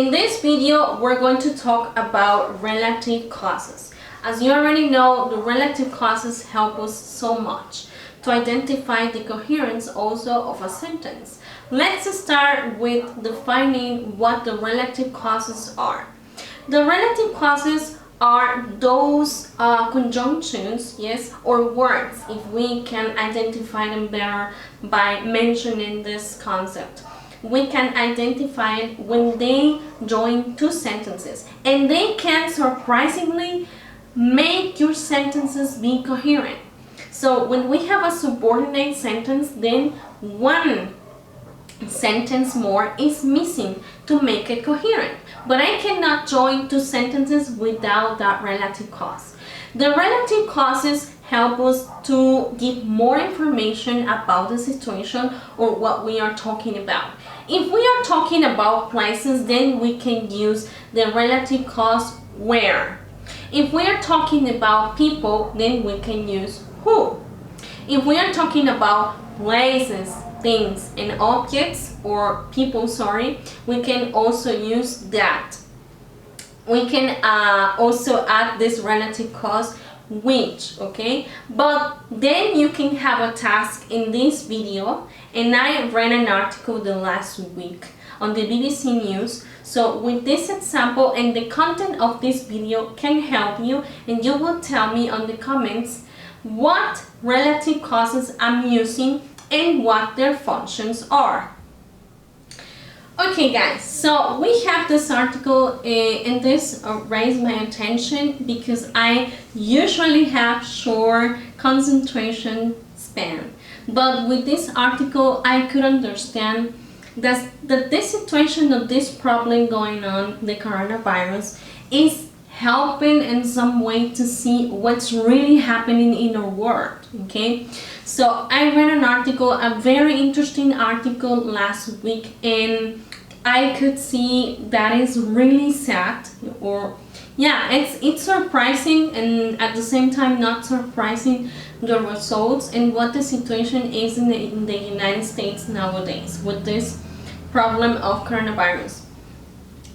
In this video, we're going to talk about relative clauses. As you already know, the relative clauses help us so much to identify the coherence also of a sentence. Let's start with defining what the relative clauses are. The relative clauses are those conjunctions, yes, or words, if we can identify them better by mentioning this concept. We can identify it when they join two sentences, and they can surprisingly make your sentences be coherent. So when we have a subordinate sentence, then one sentence more is missing to make it coherent. But I cannot join two sentences without that relative clause. The relative clauses help us to give more information about the situation or what we are talking about. If we are talking about places, then we can use the relative clause where. If we are talking about people, then we can use who. If we are talking about places, things, and objects, or people, we can also use that. We can also add this relative clause which, okay? But then you can have a task in this video, and I read an article the last week on the BBC News. So with this example and the content of this video can help you, and you will tell me on the comments what relative clauses I'm using and what their functions are. Okay guys, so we have this article and this raised my attention because I usually have short concentration span. But with this article I could understand that this situation of this problem going on, the coronavirus, is helping in some way to see what's really happening in our world, okay? So I read an article, a very interesting article last week, and I could see that is really sad, or yeah, it's surprising and at the same time not surprising, the results and what the situation is in the United States nowadays with this problem of coronavirus.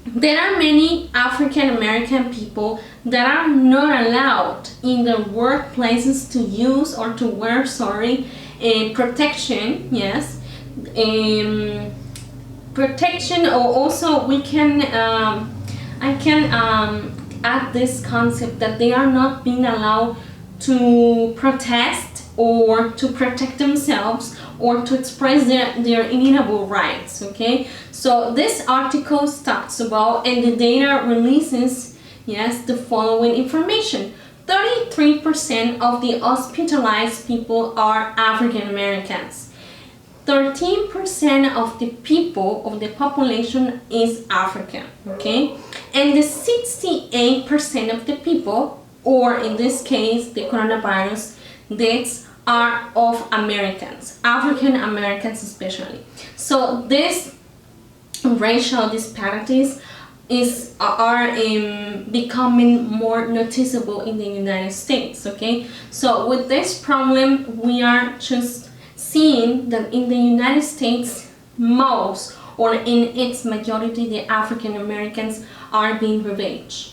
There are many African American people that are not allowed in their workplaces to use or to wear protection, yes, protection, or also we can I can add this concept that they are not being allowed to protest or to protect themselves or to express their inalienable rights, okay? So this article talks about, and the data releases, yes, the following information. 33% of the hospitalized people are African Americans. 13% of the people, of the population, is African, okay? And the 68% of the people, or in this case, the coronavirus deaths, are of Americans, African Americans especially. So this racial disparities are becoming more noticeable in the United States, okay? So with this problem, we are just seeing that in the United States, most, or in its majority, the African Americans are being ravaged.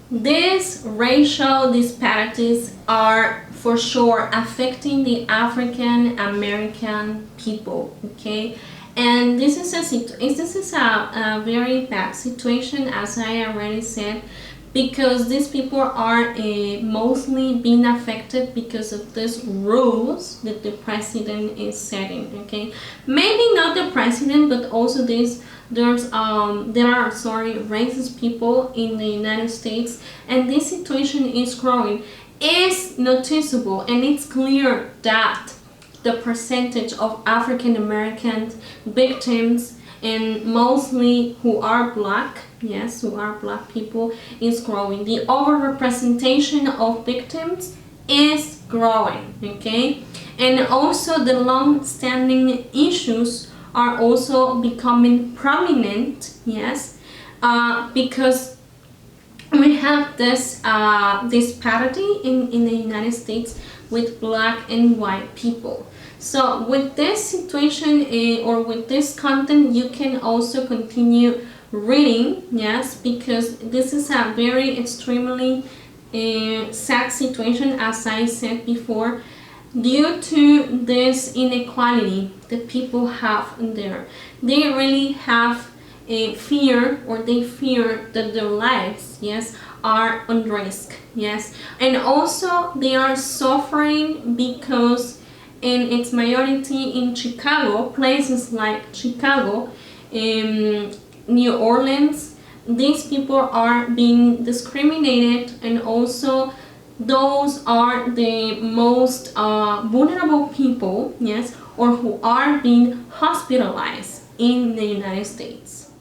These racial disparities are for sure affecting the African American people, okay? And this is a very bad situation, as I already said, because these people are mostly being affected because of these rules that the president is setting, okay? Maybe not the president, but also there are racist people in the United States, and this situation is growing. It's noticeable, and it's clear that the percentage of African American victims, and mostly who are black, yes, who are black people, is growing. The overrepresentation of victims is growing, okay? And also the long-standing issues are also becoming prominent, yes, because we have this disparity in the United States with black and white people. So with this situation or with this content, you can also continue reading, yes, because this is a very extremely sad situation, as I said before, due to this inequality that people have there. They really have a fear, or they fear that their lives, yes, are on risk, yes, and also they are suffering because in its majority in Chicago, places like Chicago, New Orleans, these people are being discriminated, and also those are the most vulnerable people, yes, or who are being hospitalized in the United States.